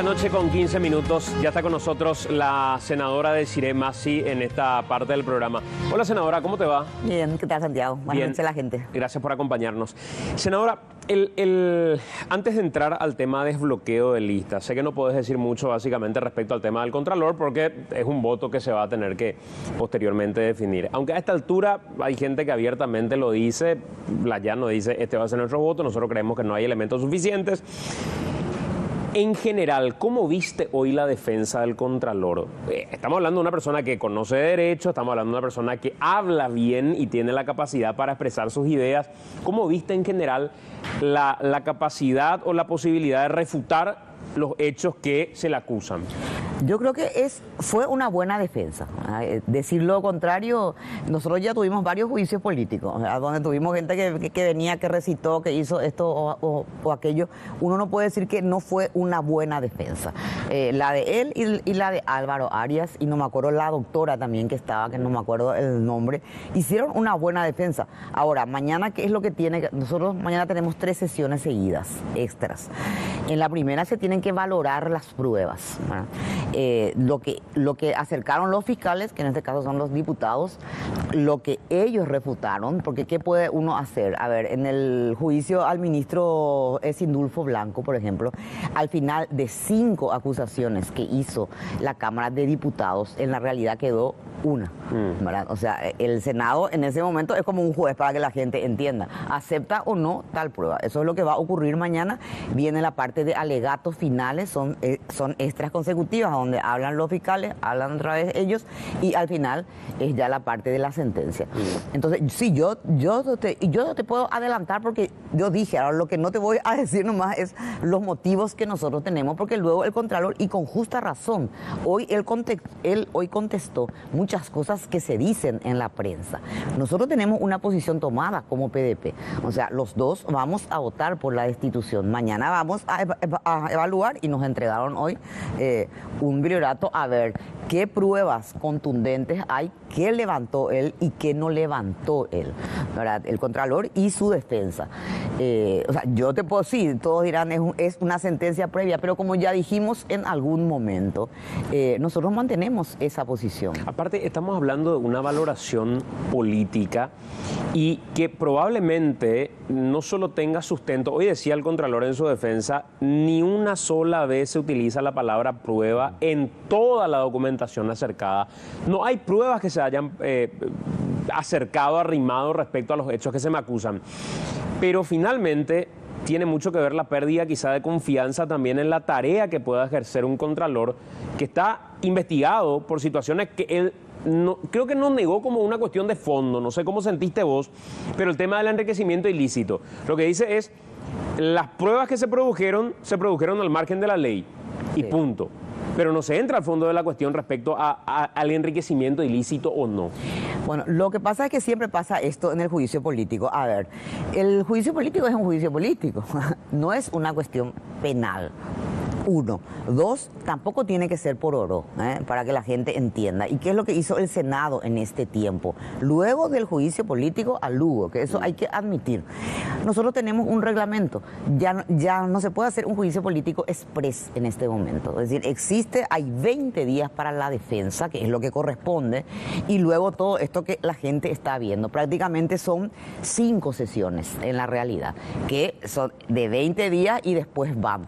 9 de la noche con 15 minutos. Ya está con nosotros la senadora Desirée Massi en esta parte del programa. Hola, senadora, ¿cómo te va? Bien, ¿qué tal, Santiago? Buenas noches a la gente. Gracias por acompañarnos. Senadora, antes de entrar al tema de desbloqueo de listas, sé que no podés decir mucho básicamente respecto al tema del Contralor porque es un voto que se va a tener que posteriormente definir. Aunque a esta altura hay gente que abiertamente lo dice, Layano dice, este va a ser nuestro voto, nosotros creemos que no hay elementos suficientes. En general, ¿cómo viste hoy la defensa del Contralor? Estamos hablando de una persona que conoce derecho, estamos hablando de una persona que habla bien y tiene la capacidad para expresar sus ideas. ¿Cómo viste en general la capacidad o la posibilidad de refutar los hechos que se le acusan? Yo creo que fue una buena defensa. Decir lo contrario, nosotros ya tuvimos varios juicios políticos, donde tuvimos gente que venía, que recitó, que hizo esto o aquello. Uno no puede decir que no fue una buena defensa. La de él y la de Álvaro Arias, y no me acuerdo la doctora también que estaba, que no me acuerdo el nombre, hicieron una buena defensa. Ahora, mañana, ¿qué es lo que tiene? Nosotros mañana tenemos 3 sesiones seguidas, extras. En la primera se tienen que valorar las pruebas, ¿verdad? Lo que acercaron los fiscales, que en este caso son los diputados, lo que ellos refutaron, porque ¿qué puede uno hacer? A ver, en el juicio al ministro Sindulfo Blanco, por ejemplo, al final de 5 acusaciones que hizo la Cámara de Diputados, en la realidad quedó una, ¿verdad? O sea, el Senado en ese momento es como un juez para que la gente entienda, acepta o no tal prueba. Eso es lo que va a ocurrir mañana. Viene la parte de alegatos finales, son extras consecutivas, donde hablan los fiscales, hablan otra vez ellos, y al final es ya la parte de la sentencia. Entonces, sí, yo te puedo adelantar porque yo dije, ahora lo que no te voy a decir nomás es los motivos que nosotros tenemos, porque luego el Contralor, y con justa razón, él hoy contestó muchas cosas que se dicen en la prensa. Nosotros tenemos una posición tomada como PDP, o sea, los dos vamos a votar por la destitución. Mañana vamos a evaluar, y nos entregaron hoy un briorato a ver qué pruebas contundentes hay, qué levantó él y qué no levantó él, ¿verdad? El Contralor y su defensa. O sea, yo te puedo decir, todos dirán es una sentencia previa, pero como ya dijimos en algún momento, nosotros mantenemos esa posición. Aparte, estamos hablando de una valoración política y que probablemente no solo tenga sustento. Hoy decía el Contralor en su defensa, ni una sola vez se utiliza la palabra prueba en toda la documentación acercada. No hay pruebas que se hayan acercado, arrimado respecto a los hechos que se me acusan. Pero finalmente tiene mucho que ver la pérdida quizá de confianza también en la tarea que pueda ejercer un Contralor que está investigado por situaciones que él creo que no negó como una cuestión de fondo. No sé cómo sentiste vos, pero el tema del enriquecimiento ilícito, lo que dice es, las pruebas que se produjeron al margen de la ley y punto. Pero no se entra al fondo de la cuestión respecto al enriquecimiento ilícito o no. Bueno, lo que pasa es que siempre pasa esto en el juicio político. A ver, el juicio político es un juicio político, no es una cuestión penal. 1. 2, tampoco tiene que ser por oro, para que la gente entienda. ¿Y qué es lo que hizo el Senado en este tiempo? Luego del juicio político a Lugo, que eso hay que admitir. Nosotros tenemos un reglamento, ya no se puede hacer un juicio político express en este momento. Es decir, hay 20 días para la defensa, que es lo que corresponde, y luego todo esto que la gente está viendo. Prácticamente son 5 sesiones en la realidad, que son de 20 días y después van.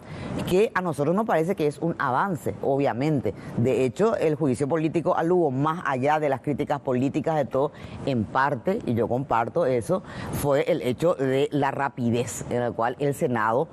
Que a nosotros nos parece que es un avance, obviamente. De hecho, el juicio político a Lugo, más allá de las críticas políticas de todo, en parte, y yo comparto eso, fue el hecho de la rapidez en la cual el Senado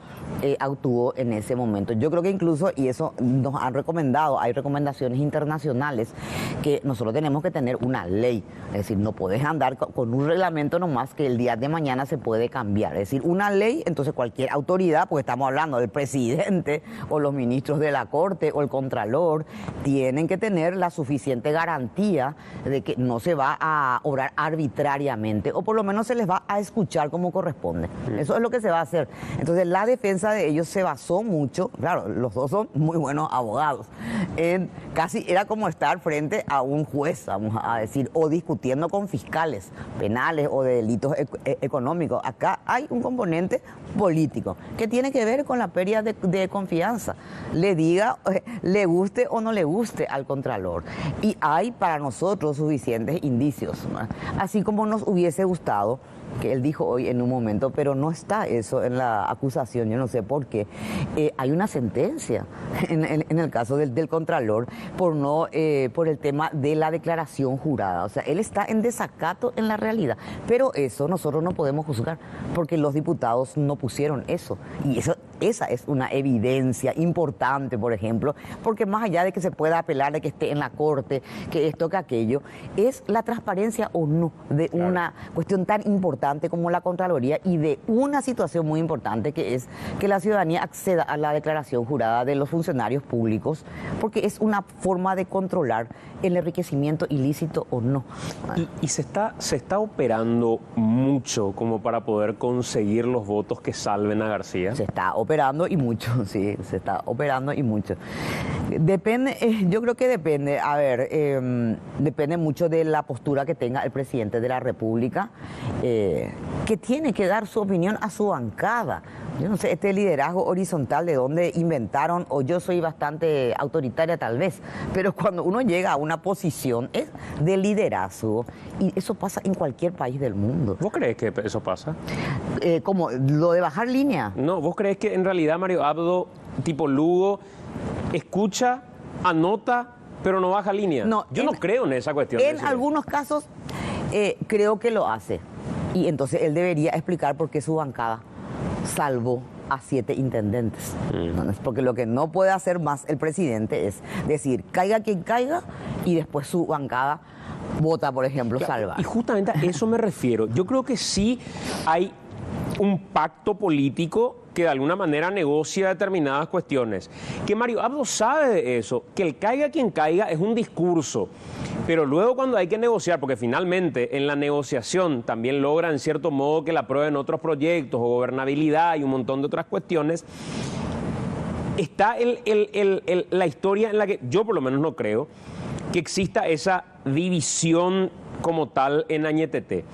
actuó en ese momento. Yo creo que incluso, y eso nos han recomendado, hay recomendaciones internacionales, que nosotros tenemos que tener una ley. Es decir, no podés andar con un reglamento nomás que el día de mañana se puede cambiar. Es decir, una ley, entonces cualquier autoridad, porque estamos hablando del presidente o los ministros de la Corte o el Contralor, tienen que tener la suficiente garantía de que no se va a obrar arbitrariamente, o por lo menos se les va a escuchar como corresponde. Eso es lo que se va a hacer. Entonces la defensa de ellos se basó mucho, claro, los dos son muy buenos abogados, casi era como estar frente a un juez, vamos a decir, o discutiendo con fiscales penales o de delitos económicos. Acá hay un componente político que tiene que ver con la pérdida de confianza. pasa, le diga, le guste o no le guste al Contralor. Y hay para nosotros suficientes indicios, ¿no? Así como nos hubiese gustado, que él dijo hoy en un momento, pero no está eso en la acusación, yo no sé por qué. Hay una sentencia en el caso del Contralor por el tema de la declaración jurada. O sea, él está en desacato en la realidad, pero eso nosotros no podemos juzgar porque los diputados no pusieron eso. Y esa es una evidencia importante, por ejemplo, porque más allá de que se pueda apelar de que esté en la corte, que esto, que aquello, es la transparencia o no de una cuestión tan importante como la Contraloría y de una situación muy importante que es que la ciudadanía acceda a la declaración jurada de los funcionarios públicos, porque es una forma de controlar el enriquecimiento ilícito o no. Y se está operando mucho como para poder conseguir los votos que salven a García. Se está operando y mucho, sí, se está operando y mucho. Depende, yo creo que depende, depende mucho de la postura que tenga el presidente de la República, que tiene que dar su opinión a su bancada. Yo no sé, este liderazgo horizontal de dónde inventaron, o yo soy bastante autoritaria tal vez, pero cuando uno llega a una posición es de liderazgo, y eso pasa en cualquier país del mundo. ¿Vos crees que eso pasa? Como lo de bajar línea. No, ¿vos crees que en realidad Mario Abdo, tipo Lugo, escucha, anota, pero no baja línea? No, yo no creo en esa cuestión. En algunos casos creo que lo hace, y entonces él debería explicar por qué su bancada salvó a 7 intendentes. Porque lo que no puede hacer más el presidente es decir, caiga quien caiga, y después su bancada vota, por ejemplo, salvar. Y justamente a eso me refiero. Yo creo que sí hay un pacto político que de alguna manera negocia determinadas cuestiones. Que Mario Abdo sabe de eso, que el caiga quien caiga es un discurso, pero luego cuando hay que negociar, porque finalmente en la negociación también logra en cierto modo que la aprueben otros proyectos o gobernabilidad y un montón de otras cuestiones, está la historia en la que yo por lo menos no creo que exista esa división como tal en Añetete.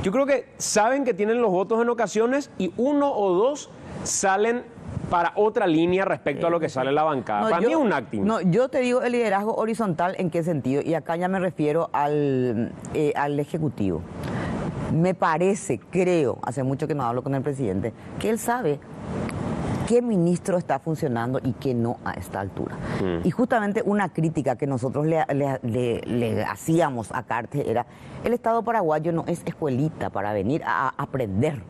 Yo creo que saben que tienen los votos en ocasiones y uno o dos salen para otra línea respecto a lo que sale en la bancada. Para mí es un acting. No, yo te digo el liderazgo horizontal en qué sentido, y acá ya me refiero al Ejecutivo. Me parece, creo, hace mucho que no hablo con el presidente, que él sabe qué ministro está funcionando y qué no a esta altura. Y justamente una crítica que nosotros le hacíamos a Cartes era: el Estado paraguayo no es escuelita para venir a aprender.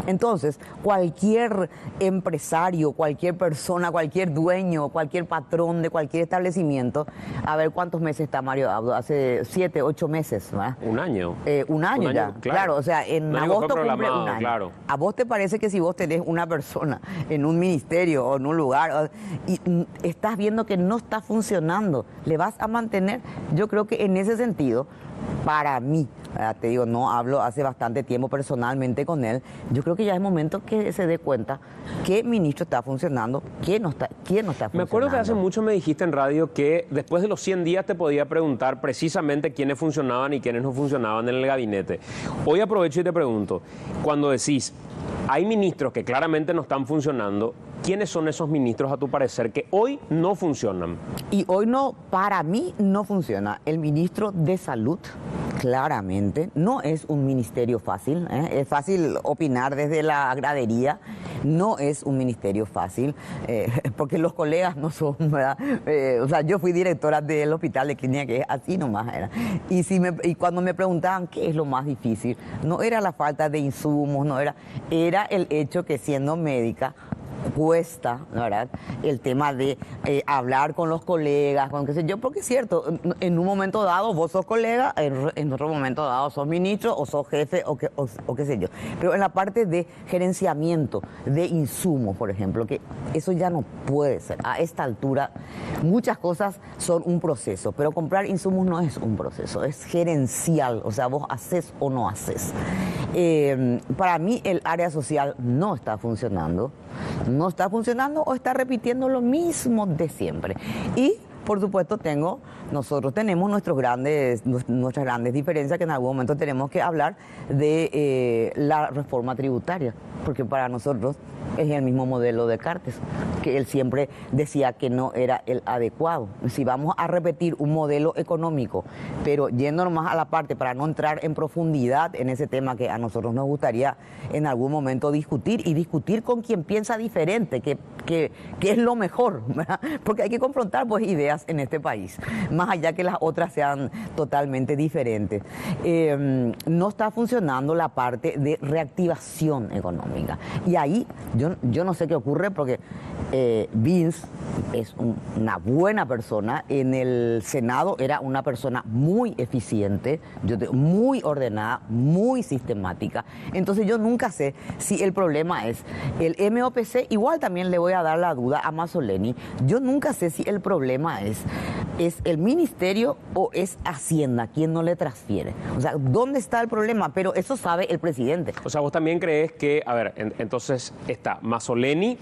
Entonces, cualquier empresario, cualquier persona, cualquier dueño, cualquier patrón de cualquier establecimiento, a ver cuántos meses está Mario Abdo, hace 7, 8 meses, ¿verdad? Un año. Un año ya, claro, o sea, en agosto cumple un año. Claro. ¿A vos te parece que si vos tenés una persona en un ministerio o en un lugar y estás viendo que no está funcionando, le vas a mantener? Yo creo que en ese sentido, para mí, te digo, no hablo hace bastante tiempo personalmente con él, yo creo que ya es momento que se dé cuenta qué ministro está funcionando, quién no está funcionando. Me acuerdo que hace mucho me dijiste en radio que después de los 100 días te podía preguntar precisamente quiénes funcionaban y quiénes no funcionaban en el gabinete. Hoy aprovecho y te pregunto, cuando decís, hay ministros que claramente no están funcionando, ¿quiénes son esos ministros a tu parecer que hoy no funcionan? Y hoy no, para mí no funciona. El ministro de Salud, claramente, no es un ministerio fácil, es fácil opinar desde la gradería, no es un ministerio fácil, porque los colegas no son, ¿verdad? O sea, yo fui directora del hospital de clínica, que es así nomás era. Y cuando me preguntaban qué es lo más difícil, no era la falta de insumos, era el hecho que siendo médica cuesta, ¿verdad?, el tema de hablar con los colegas, con qué sé yo, porque es cierto, en un momento dado vos sos colega, en otro momento dado sos ministro o sos jefe o qué sé yo. Pero en la parte de gerenciamiento de insumos, por ejemplo, que eso ya no puede ser. A esta altura muchas cosas son un proceso, pero comprar insumos no es un proceso, es gerencial, o sea, vos haces o no haces. Para mí el área social no está funcionando o está repitiendo lo mismo de siempre. Y Por supuesto, nosotros tenemos nuestras grandes diferencias, que en algún momento tenemos que hablar de la reforma tributaria, porque para nosotros es el mismo modelo de Cartes, que él siempre decía que no era el adecuado. Si vamos a repetir un modelo económico, pero yéndonos más a la parte para no entrar en profundidad en ese tema que a nosotros nos gustaría en algún momento discutir, y discutir con quien piensa diferente, que es lo mejor, ¿verdad? Porque hay que confrontar pues ideas en este país, más allá que las otras sean totalmente diferentes. No está funcionando la parte de reactivación económica, y ahí yo no sé qué ocurre, porque Vince es una buena persona. En el Senado era una persona muy eficiente, muy ordenada, muy sistemática. Entonces yo nunca sé si el problema es el MOPC. Igual también le voy a dar la duda a Mazzoleni. Yo nunca sé si el problema es el ministerio o es Hacienda quien no le transfiere. O sea, ¿dónde está el problema? Pero eso sabe el presidente. O sea, vos también crees que, a ver, entonces está Mazzoleni,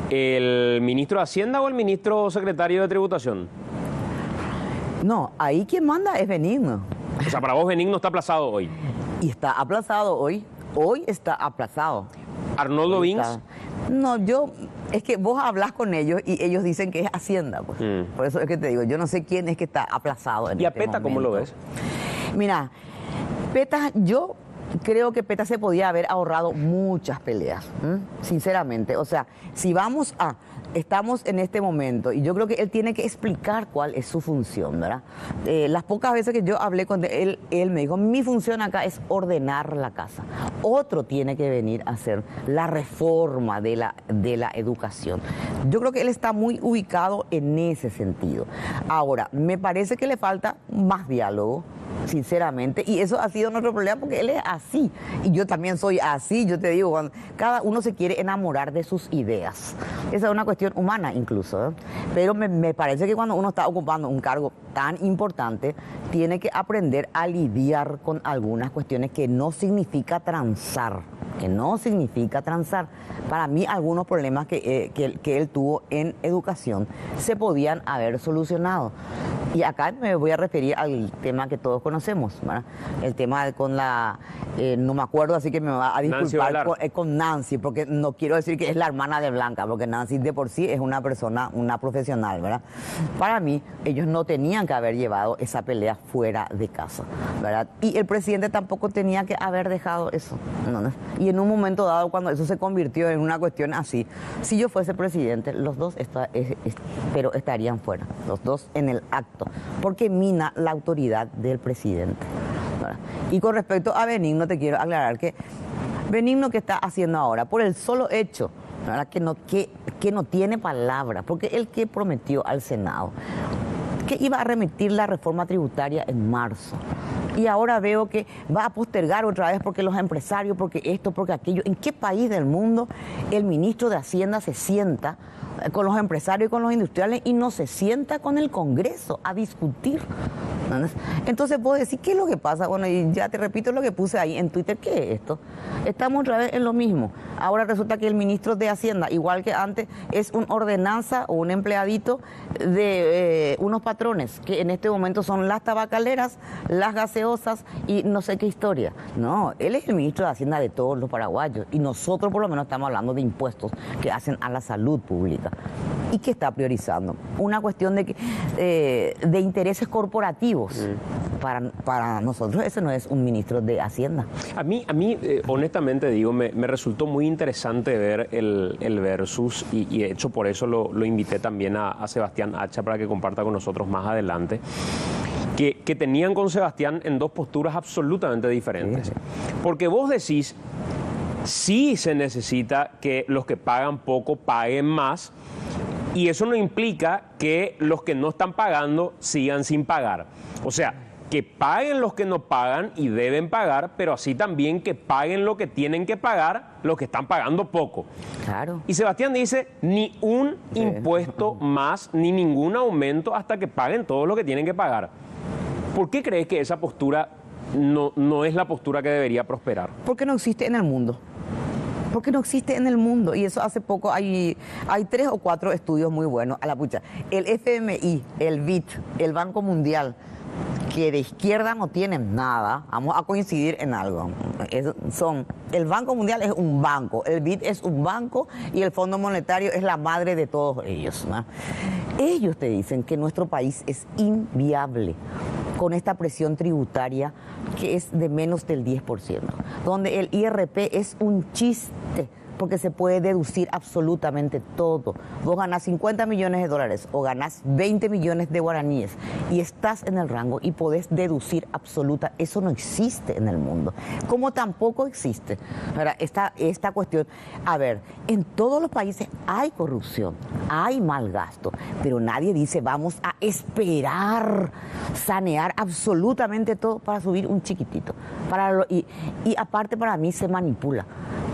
el ministro de Hacienda o el ministro secretario de Tributación. No, ahí quien manda es Benigno. O sea, para vos Benigno está aplazado hoy. Y está aplazado hoy. Hoy está aplazado. Arnoldo Vince. No, es que vos hablas con ellos y ellos dicen que es Hacienda, pues. Por eso es que te digo, yo no sé quién es que está aplazado en ¿Y a este Peta momento. cómo lo ves? Mira, Peta, yo creo que Peta se podía haber ahorrado muchas peleas, sinceramente. O sea, si estamos en este momento, y yo creo que él tiene que explicar cuál es su función, ¿verdad? Las pocas veces que yo hablé con él me dijo, mi función acá es ordenar la casa. Otro tiene que venir a hacer la reforma de la educación. Yo creo que él está muy ubicado en ese sentido. Ahora, me parece que le falta más diálogo, sinceramente, y eso ha sido nuestro problema, porque él es así, y yo también soy así. Yo te digo, cuando cada uno se quiere enamorar de sus ideas. Esa es una cuestión humana incluso, ¿eh? Pero me parece que cuando uno está ocupando un cargo tan importante, tiene que aprender a lidiar con algunas cuestiones que no significa transar. Para mí, algunos problemas que él tuvo en educación se podían haber solucionado. Y acá me voy a referir al tema que todos conocemos, ¿verdad? El tema con no me acuerdo, así que me va a disculpar con Nancy, porque no quiero decir que es la hermana de Blanca, porque Nancy de por sí es una persona, una profesional, ¿verdad? Para mí, ellos no tenían que haber llevado esa pelea fuera de casa, ¿verdad? Y el presidente tampoco tenía que haber dejado eso, ¿no? Y en un momento dado, cuando eso se convirtió en una cuestión así, si yo fuese presidente, los dos pero estarían fuera, los dos en el acto, porque mina la autoridad del presidente, ¿verdad? Y con respecto a Benigno, te quiero aclarar que Benigno, que está haciendo ahora, por el solo hecho, ¿verdad?, que no tiene palabra, porque él que prometió al Senado que iba a remitir la reforma tributaria en marzo, y ahora veo que va a postergar otra vez porque los empresarios, porque esto, porque aquello. ¿En qué país del mundo el ministro de Hacienda se sienta con los empresarios y con los industriales y no se sienta con el Congreso a discutir? Entonces puedo decir, ¿qué es lo que pasa? Bueno, y ya te repito lo que puse ahí en Twitter. ¿Qué es esto? Estamos otra vez en lo mismo. Ahora resulta que el ministro de Hacienda, igual que antes, es un ordenanza o un empleadito de unos patrones, que en este momento son las tabacaleras, las gaseosas y no sé qué historia. No, él es el ministro de Hacienda de todos los paraguayos, y nosotros por lo menos estamos hablando de impuestos que hacen a la salud pública. ¿Y qué está priorizando? Una cuestión de intereses corporativos. Para nosotros ese no es un ministro de Hacienda. A mí honestamente digo, me resultó muy interesante ver el versus, y de hecho por eso lo invité también a Sebastián Hacha para que comparta con nosotros más adelante, que tenían con Sebastián en dos posturas absolutamente diferentes. Sí. Porque vos decís, sí se necesita que los que pagan poco paguen más, y eso no implica que los que no están pagando sigan sin pagar. O sea, que paguen los que no pagan y deben pagar, pero así también que paguen lo que tienen que pagar los que están pagando poco. Claro. Y Sebastián dice, ni un impuesto más, ni ningún aumento hasta que paguen todo lo que tienen que pagar. ¿Por qué crees que esa postura no es la postura que debería prosperar? Porque no existe en el mundo. Porque no existe en el mundo. Y eso hace poco hay 3 o 4 estudios muy buenos. A la pucha. El FMI, el BID, el Banco Mundial, que de izquierda no tienen nada, vamos a coincidir en algo. El Banco Mundial es un banco, el BID es un banco y el Fondo Monetario es la madre de todos ellos, ¿no? Ellos te dicen que nuestro país es inviable con esta presión tributaria que es de menos del 10%, donde el IRP es un chiste, porque se puede deducir absolutamente todo. Vos ganás 50 millones de dólares o ganás 20 millones de guaraníes y estás en el rango y podés deducir absoluta. Eso no existe en el mundo. Como tampoco existe esta cuestión. A ver, en todos los países hay corrupción, hay mal gasto, pero nadie dice vamos a esperar sanear absolutamente todo para subir un chiquitito. Y aparte para mí se manipula.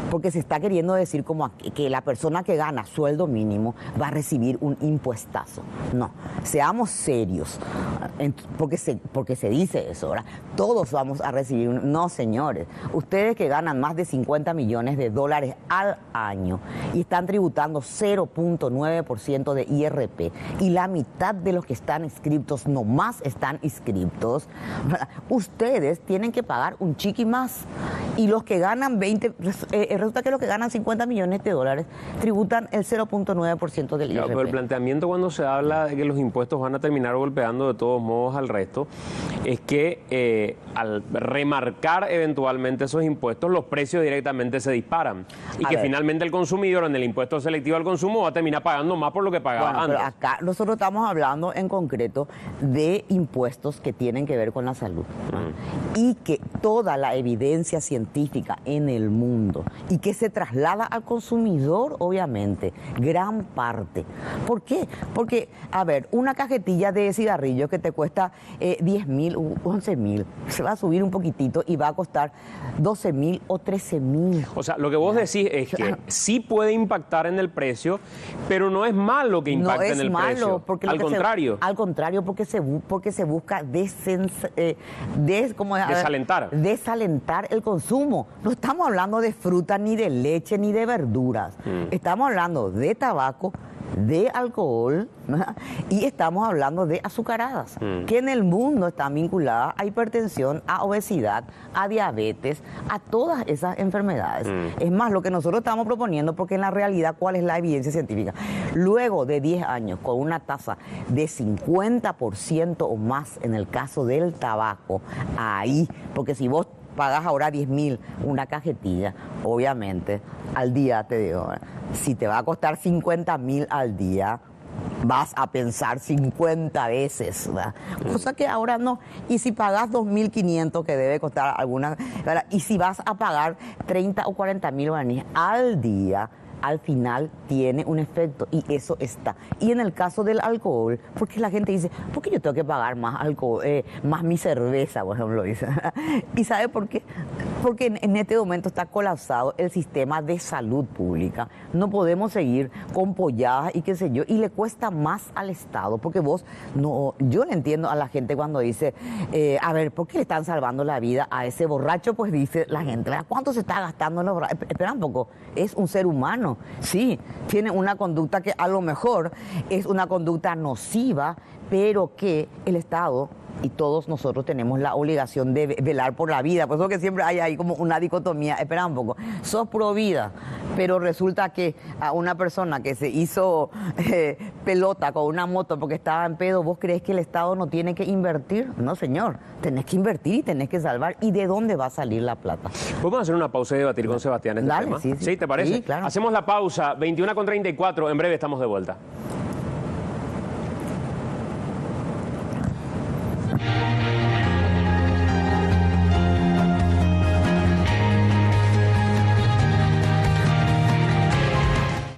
Porque se está queriendo decir como que la persona que gana sueldo mínimo va a recibir un impuestazo. No, seamos serios, porque se dice eso, ¿verdad? Todos vamos a recibir No, señores, ustedes que ganan más de 50 millones de dólares al año y están tributando 0.9% de IRP y la mitad de los que están inscriptos nomás están inscriptos, ¿verdad? Ustedes tienen que pagar un chiqui más y los que ganan resulta que los que ganan 50 millones de dólares tributan el 0.9% del IRP. Pero el planteamiento cuando se habla de que los impuestos van a terminar golpeando de todos modos al resto, es que al remarcar eventualmente esos impuestos, los precios directamente se disparan. Y que finalmente el consumidor en el impuesto selectivo al consumo va a terminar pagando más por lo que pagaba antes. Pero acá nosotros estamos hablando en concreto de impuestos que tienen que ver con la salud, ¿no? Y que toda la evidencia científica en el mundo y que se traslada al consumidor, obviamente, gran parte. ¿Por qué? Porque, a ver, una cajetilla de cigarrillos que te cuesta 10.000 o 11.000, se va a subir un poquitito y va a costar 12.000 o 13.000. O sea, lo que vos decís es que sí puede impactar en el precio, pero no es malo que impacte en el precio. Porque al contrario. Al contrario, porque se busca desalentar el consumo. No estamos hablando de fruta, ni de leche, ni de verduras. Estamos hablando de tabaco, de alcohol, ¿no? Y estamos hablando de azucaradas, que en el mundo están vinculadas a hipertensión, a obesidad, a diabetes, a todas esas enfermedades. Es más, lo que nosotros estamos proponiendo, porque en la realidad, ¿cuál es la evidencia científica? Luego de 10 años, con una tasa de 50% o más en el caso del tabaco, ahí, porque si vos pagas ahora 10.000 una cajetilla, obviamente, al día te digo, si te va a costar 50.000 al día, vas a pensar 50 veces, ¿verdad? Cosa que ahora no. Y si pagas 2.500 que debe costar alguna, ¿verdad? Y si vas a pagar 30 o 40.000 guaraníes al día, al final tiene un efecto y eso está. Y en el caso del alcohol, porque la gente dice, ¿por qué yo tengo que pagar más alcohol, más mi cerveza, por ejemplo? Dice. ¿Y sabe por qué? Porque en este momento está colapsado el sistema de salud pública. No podemos seguir con polladas y qué sé yo, y le cuesta más al Estado, porque yo le entiendo a la gente cuando dice, a ver, ¿por qué le están salvando la vida a ese borracho? Pues dice la gente, ¿cuánto se está gastando en los borrachos? Espera un poco, es un ser humano. Sí, tiene una conducta que a lo mejor es una conducta nociva, pero que el Estado y todos nosotros tenemos la obligación de velar por la vida. Por eso que siempre hay ahí como una dicotomía. Espera un poco, sos pro vida, pero resulta que a una persona que se hizo pelota con una moto porque estaba en pedo, ¿vos crees que el Estado no tiene que invertir? No, señor, tenés que invertir y tenés que salvar. ¿Y de dónde va a salir la plata? Vamos a hacer una pausa y debatir con Sebastián este tema. Sí, ¿Sí? ¿Te parece? Sí, claro. Hacemos la pausa, 21:34, en breve estamos de vuelta.